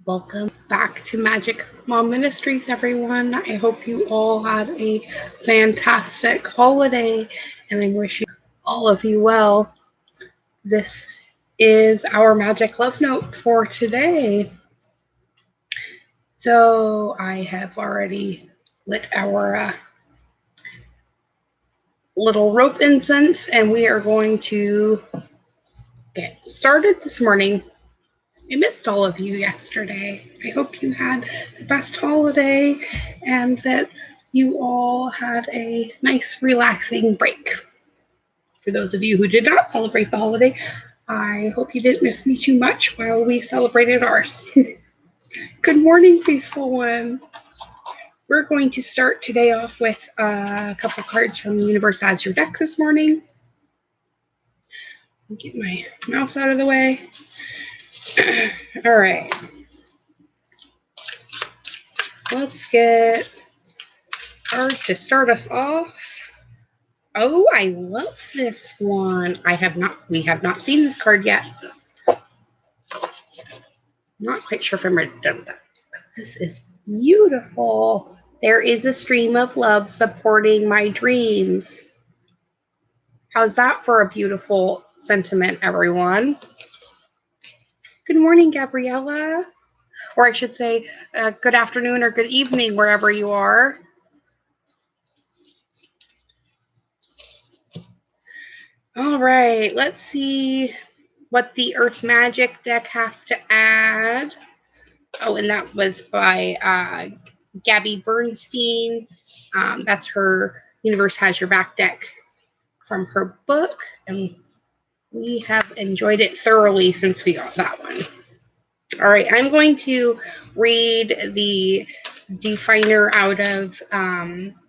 Welcome back to Magic Mom Ministries, everyone. I hope you all had a fantastic holiday, and I'm wishing all of you well. This is our Magic Love Note for today. So I have already lit our little rope incense, and we are going to get started this morning. I missed all of you yesterday. I hope you had the best holiday and that you all had a nice, relaxing break. For those of you who did not celebrate the holiday, I hope you didn't miss me too much while we celebrated ours. Good morning, faithful one. We're going to start today off with a couple cards from the Universe As Your deck this morning. Get my mouse out of the way. All right. Let's get cards to start us off. Oh, I love this one. We have not seen this card yet. Not quite sure if I'm ready to done with that. But this is beautiful. There is a stream of love supporting my dreams. How's that for a beautiful sentiment, everyone? Good morning, Gabriella. Or I should say, good afternoon or good evening, wherever you are. All right, let's see what the Earth Magic deck has to add. Oh, and that was by Gabby Bernstein. That's her Universe Has Your Back deck from her book, and we have enjoyed it thoroughly since we got that one. All right, I'm going to read the Definer out of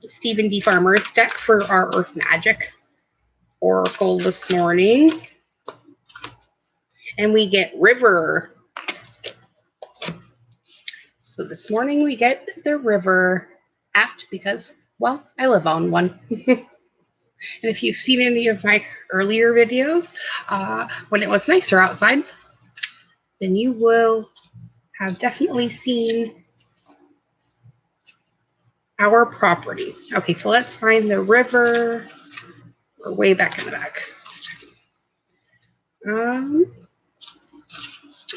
Stephen D. Farmer's deck for our Earth Magic Oracle this morning. And we get River. So this morning we get the River, apt because, well, I live on one. And if you've seen any of my earlier videos, when it was nicer outside, then you will have definitely seen our property. Okay, so let's find the River. We're way back in the back.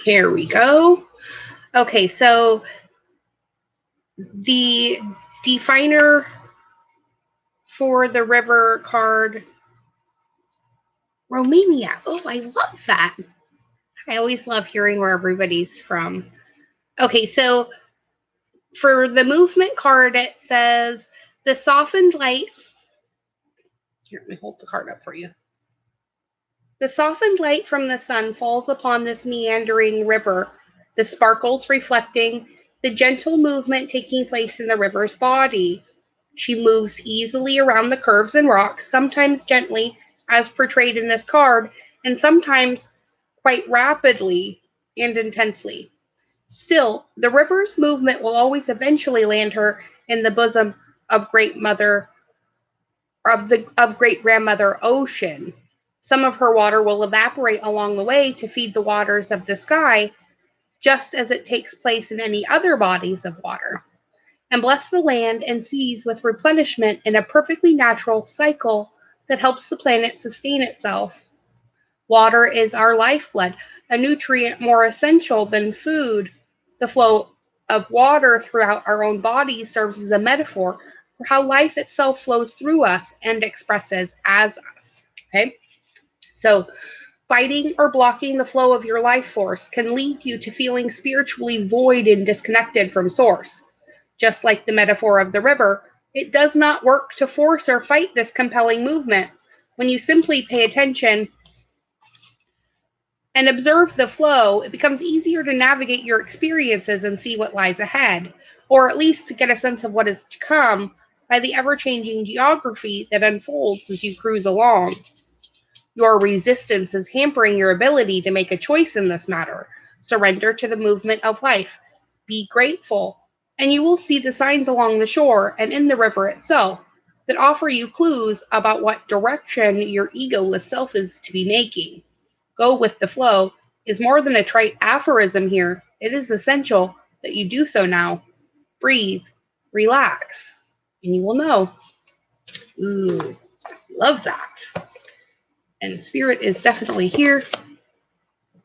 Here we go. Okay, so the Definer for the River card, Romania. Oh, I love that. I always love hearing where everybody's from. Okay, so for the movement card, it says, the softened light. Here, let me hold the card up for you. The softened light from the sun falls upon this meandering river, the sparkles reflecting, the gentle movement taking place in the river's body. She moves easily around the curves and rocks, sometimes gently, as portrayed in this card, and sometimes quite rapidly and intensely. Still, the river's movement will always eventually land her in the bosom of great grandmother ocean. Some of her water will evaporate along the way to feed the waters of the sky, just as it takes place in any other bodies of water, and bless the land and seas with replenishment in a perfectly natural cycle that helps the planet sustain itself. Water is our lifeblood, a nutrient more essential than food. The flow of water throughout our own bodies serves as a metaphor for how life itself flows through us and expresses as us. Okay? So, fighting or blocking the flow of your life force can lead you to feeling spiritually void and disconnected from source. Just like the metaphor of the river, it does not work to force or fight this compelling movement. When you simply pay attention and observe the flow, it becomes easier to navigate your experiences and see what lies ahead, or at least to get a sense of what is to come by the ever-changing geography that unfolds as you cruise along. Your resistance is hampering your ability to make a choice in this matter. Surrender to the movement of life. Be grateful, and you will see the signs along the shore and in the river itself that offer you clues about what direction your egoless self is to be making. Go with the flow is more than a trite aphorism here. it is essential that you do so now. Breathe, relax, and you will know. Ooh, love that. And spirit is definitely here.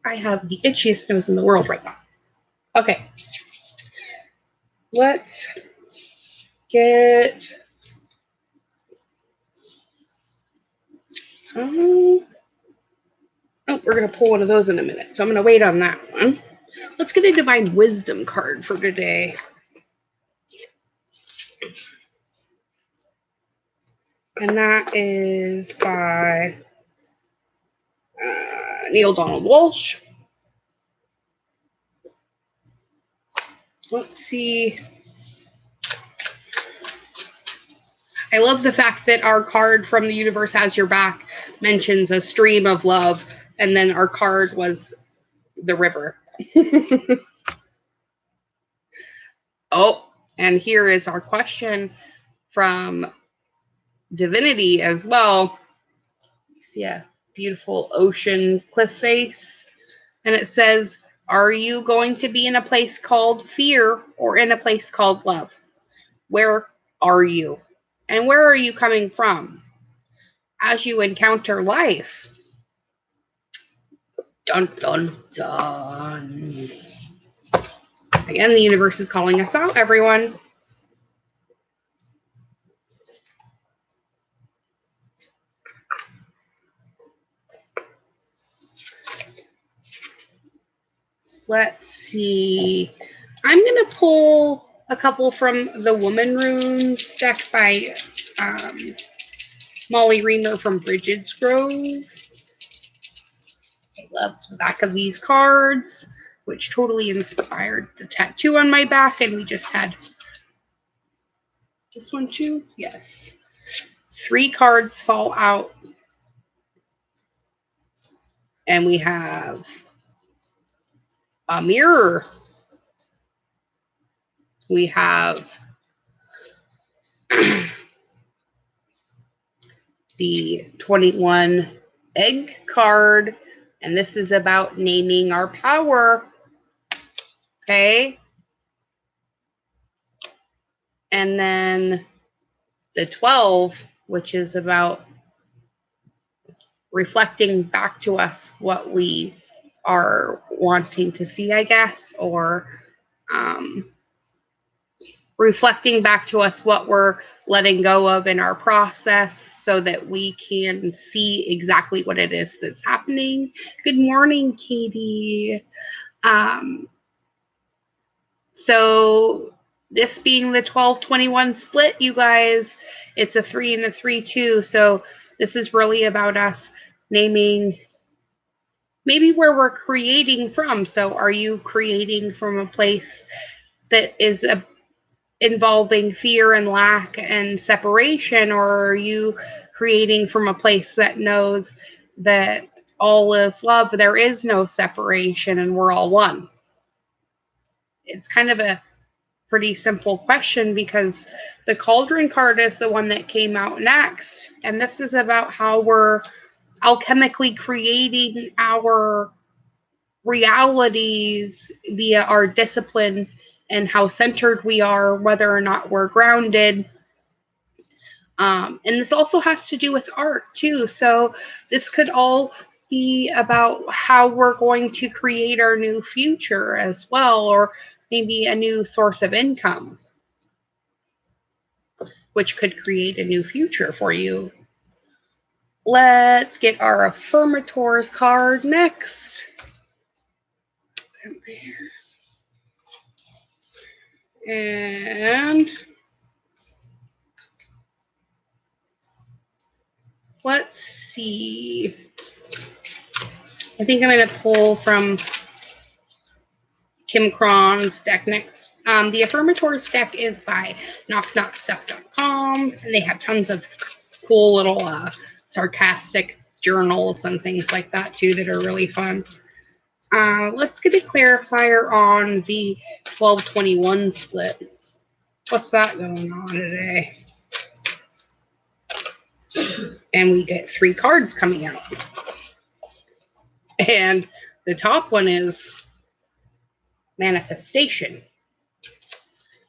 I have the itchiest nose in the world right now. Okay. Let's get... oh, we're going to pull one of those in a minute, so I'm going to wait on that one. Let's get a Divine Wisdom card for today. And that is by Neil Donald Walsh. Let's see. I love the fact that our card from The Universe Has Your Back mentions a stream of love, and then our card was the river. Oh, and here is our question from Divinity as well. You see a beautiful ocean cliff face, and it says, are you going to be in a place called fear or in a place called love? Where are you? And where are you coming from as you encounter life? Dun, dun, dun. Again, the universe is calling us out, everyone. Let's see. I'm going to pull a couple from the Woman Runes deck by Molly Reamer from Bridget's Grove. I love the back of these cards, which totally inspired the tattoo on my back, and we just had this one too. Yes. 3 cards fall out, and we have a mirror. We have the 21 egg card, and this is about naming our power. Okay. And then the 12, which is about reflecting back to us what we are wanting to see, I guess, or reflecting back to us what we're letting go of in our process so that we can see exactly what it is that's happening. Good morning, Katie. So this being the 12-21 split, you guys, it's a 3 and a 3-2. So this is really about us naming maybe where we're creating from. So are you creating from a place that is involving fear and lack and separation, or are you creating from a place that knows that all is love, there is no separation, and we're all one? It's kind of a pretty simple question because the Cauldron card is the one that came out next, and this is about how we're alchemically creating our realities via our discipline and how centered we are, whether or not we're grounded. And this also has to do with art too. So this could all be about how we're going to create our new future as well, or maybe a new source of income, which could create a new future for you. Let's get our Affirmators card next. And let's see. I think I'm going to pull from Kim Cron's deck next. The Affirmators deck is by knockknockstuff.com, and they have tons of cool little sarcastic journals and things like that too that are really fun. Let's get a clarifier on the 12-21 split. What's that going on today? And we get 3 cards coming out. And the top one is manifestation.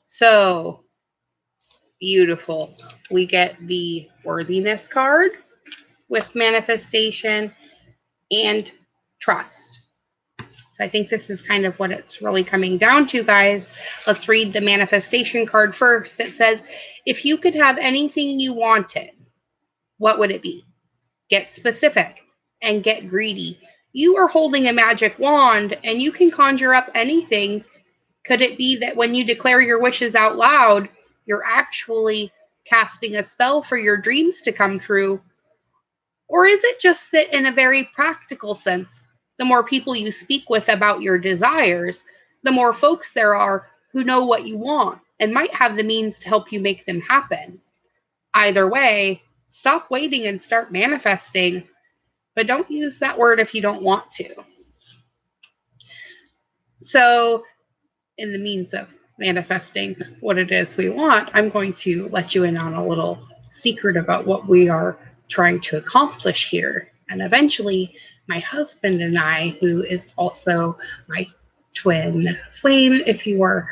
So beautiful. We get the worthiness card with manifestation and trust. So I think this is kind of what it's really coming down to, guys. Let's read the manifestation card first. It says, if you could have anything you wanted, what would it be? Get specific and get greedy. You are holding a magic wand and you can conjure up anything. Could it be that when you declare your wishes out loud, you're actually casting a spell for your dreams to come true? Or is it just that in a very practical sense, the more people you speak with about your desires, the more folks there are who know what you want and might have the means to help you make them happen? Either way, stop waiting and start manifesting, but don't use that word if you don't want to. So, in the means of manifesting what it is we want, I'm going to let you in on a little secret about what we are trying to accomplish here. And eventually, my husband and I, who is also my twin flame, if you are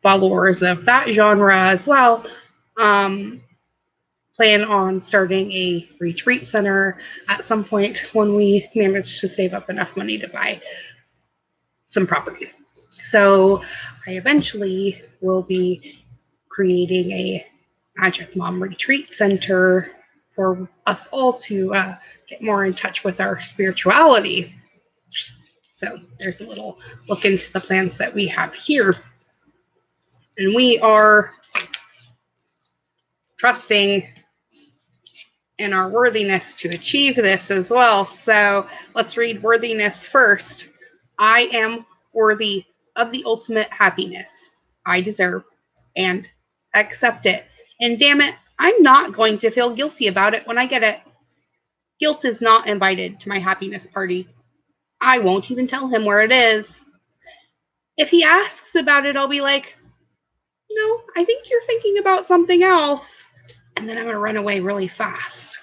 followers of that genre as well, plan on starting a retreat center at some point when we manage to save up enough money to buy some property. So I eventually will be creating a Magic Mom Retreat Center for us all to get more in touch with our spirituality. So there's a little look into the plans that we have here. And we are trusting in our worthiness to achieve this as well. So let's read worthiness first. I am worthy of the ultimate happiness I deserve and accept it. And damn it, I'm not going to feel guilty about it when I get it. Guilt is not invited to my happiness party. I won't even tell him where it is. If he asks about it, I'll be like, no, I think you're thinking about something else. And then I'm going to run away really fast.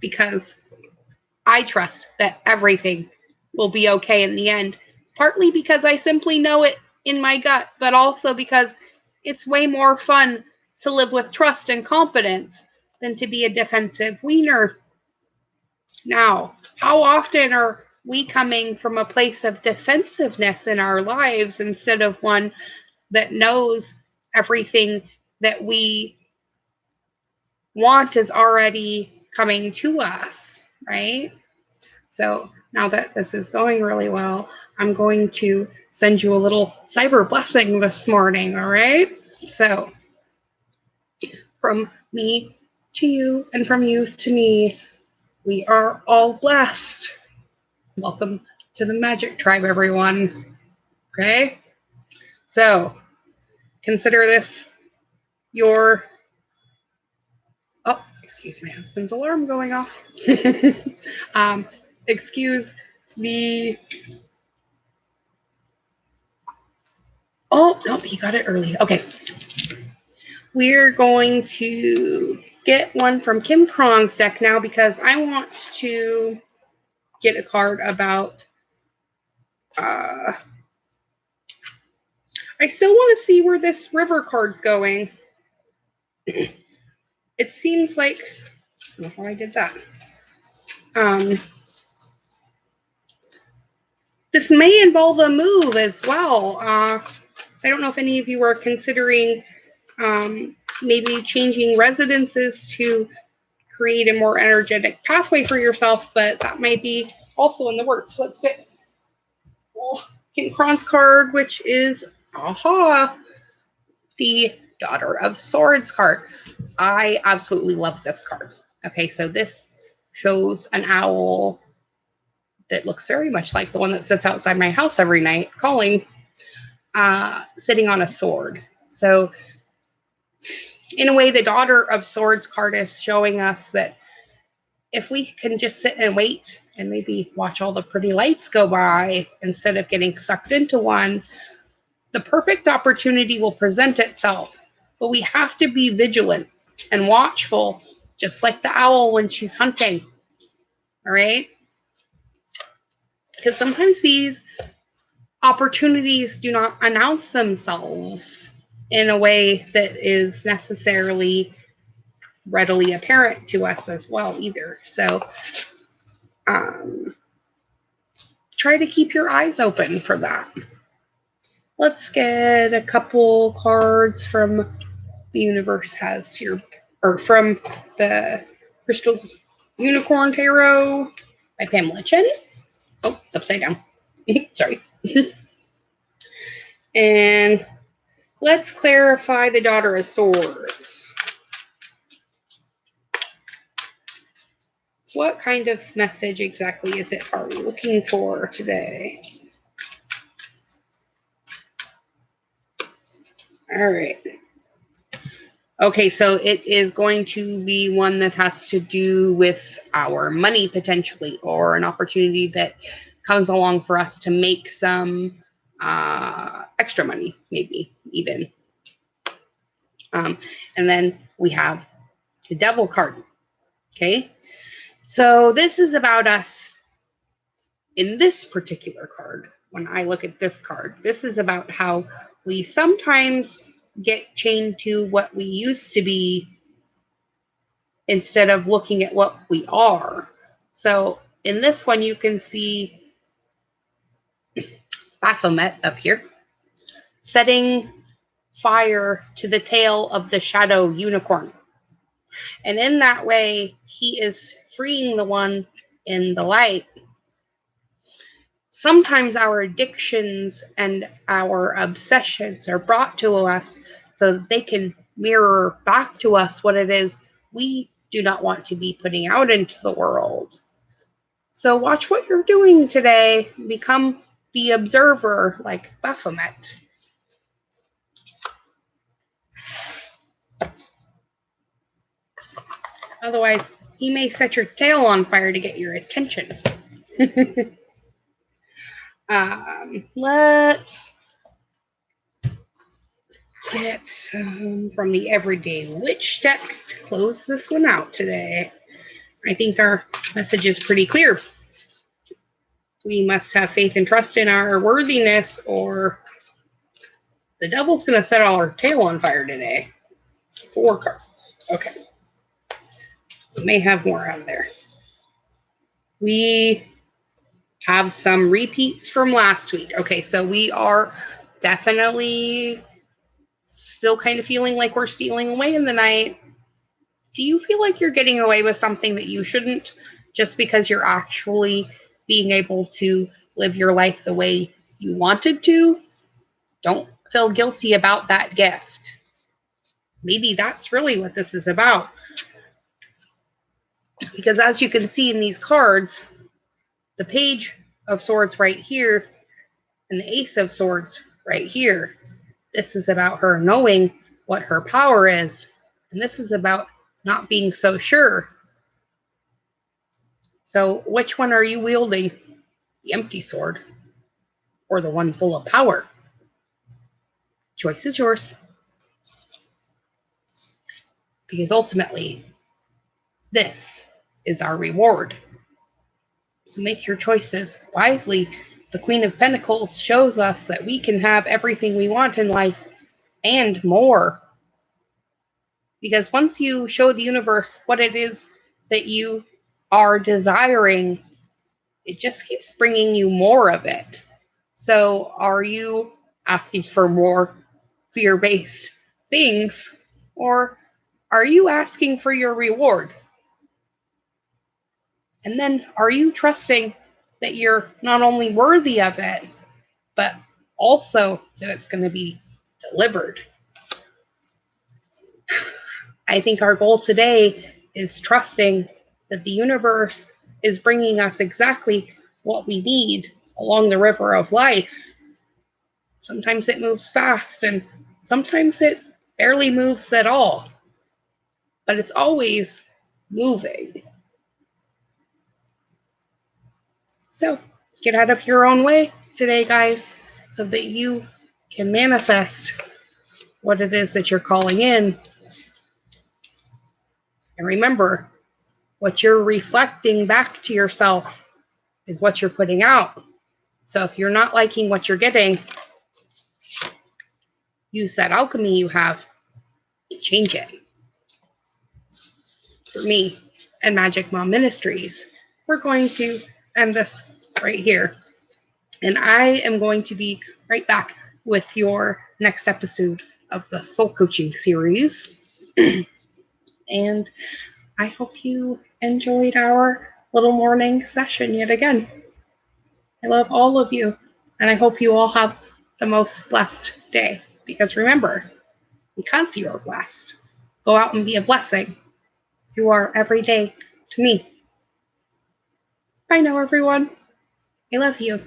Because I trust that everything will be okay in the end. Partly because I simply know it in my gut, but also because it's way more fun to live with trust and confidence than to be a defensive wiener. Now, how often are we coming from a place of defensiveness in our lives instead of one that knows everything that we want is already coming to us, right? So now that this is going really well, I'm going to send you a little cyber blessing this morning, all right? So from me to you and from you to me, we are all blessed. Welcome to the Magic Tribe, everyone. Okay? So consider this your... Oh, excuse my husband's alarm going off. Excuse the... Oh, nope, he got it early. Okay. We're going to get one from Kim Cron's deck now because I want to get a card about... I still want to see where this river card's going. It seems like... I don't know how I did that. This may involve a move as well. So I don't know if any of you are considering maybe changing residences to create a more energetic pathway for yourself, but that might be also in the works. Let's get Kim Cron's card, which is, the Daughter of Swords card. I absolutely love this card. Okay, so this shows an owl that looks very much like the one that sits outside my house every night calling, sitting on a sword. So in a way, the Daughter of Swords card is showing us that if we can just sit and wait and maybe watch all the pretty lights go by instead of getting sucked into one, the perfect opportunity will present itself. But we have to be vigilant and watchful, just like the owl when she's hunting. All right? Because sometimes these opportunities do not announce themselves in a way that is necessarily readily apparent to us as well either. So try to keep your eyes open for that. Let's get a couple cards from the universe has here, or from the Crystal Unicorn Tarot by Pamela Chen. Oh, it's upside down. Sorry. And let's clarify the Daughter of Swords. What kind of message exactly is it are we looking for today? All right. Okay, so it is going to be one that has to do with our money potentially, or an opportunity that comes along for us to make some extra money, maybe even. And then we have the Devil card. Okay, so this is about us in this particular card. When I look at this card, this is about how we sometimes get chained to what we used to be instead of looking at what we are. So in this one, you can see Baphomet up here setting fire to the tail of the shadow unicorn. And in that way, he is freeing the one in the light. Sometimes our addictions and our obsessions are brought to us so that they can mirror back to us what it is we do not want to be putting out into the world. So watch what you're doing today. Become the observer like Baphomet. Otherwise, he may set your tail on fire to get your attention. Let's get some from the Everyday Witch deck to close this one out today. I think our message is pretty clear. We must have faith and trust in our worthiness, or the devil's going to set our tail on fire today. 4 cards. Okay. We may have more out there. We have some repeats from last week. Okay, so we are definitely still kind of feeling like we're stealing away in the night. Do you feel like you're getting away with something that you shouldn't, just because you're actually being able to live your life the way you wanted to? Don't feel guilty about that gift. Maybe that's really what this is about. Because as you can see in these cards, the Page of Swords right here and the Ace of Swords right here, this is about her knowing what her power is. And this is about not being so sure. So which one are you wielding? The empty sword or the one full of power? Choice is yours. Because ultimately, this is our reward. So make your choices wisely. The Queen of Pentacles shows us that we can have everything we want in life and more. Because once you show the universe what it is that you are desiring, it just keeps bringing you more of it. So are you asking for more fear-based things, or are you asking for your reward? And then are you trusting that you're not only worthy of it, but also that it's going to be delivered? I think our goal today is trusting that the universe is bringing us exactly what we need along the river of life. Sometimes it moves fast, and sometimes it barely moves at all. But it's always moving. So get out of your own way today, guys, so that you can manifest what it is that you're calling in. And remember, what you're reflecting back to yourself is what you're putting out. So if you're not liking what you're getting, use that alchemy you have and change it. For me and Magic Mom Ministries, we're going to end this right here. And I am going to be right back with your next episode of the Soul Coaching series. And I hope you enjoyed our little morning session yet again. I love all of you, and I hope you all have the most blessed day. Because remember, because you are blessed, go out and be a blessing. You are every day to me. Bye now, everyone. I love you.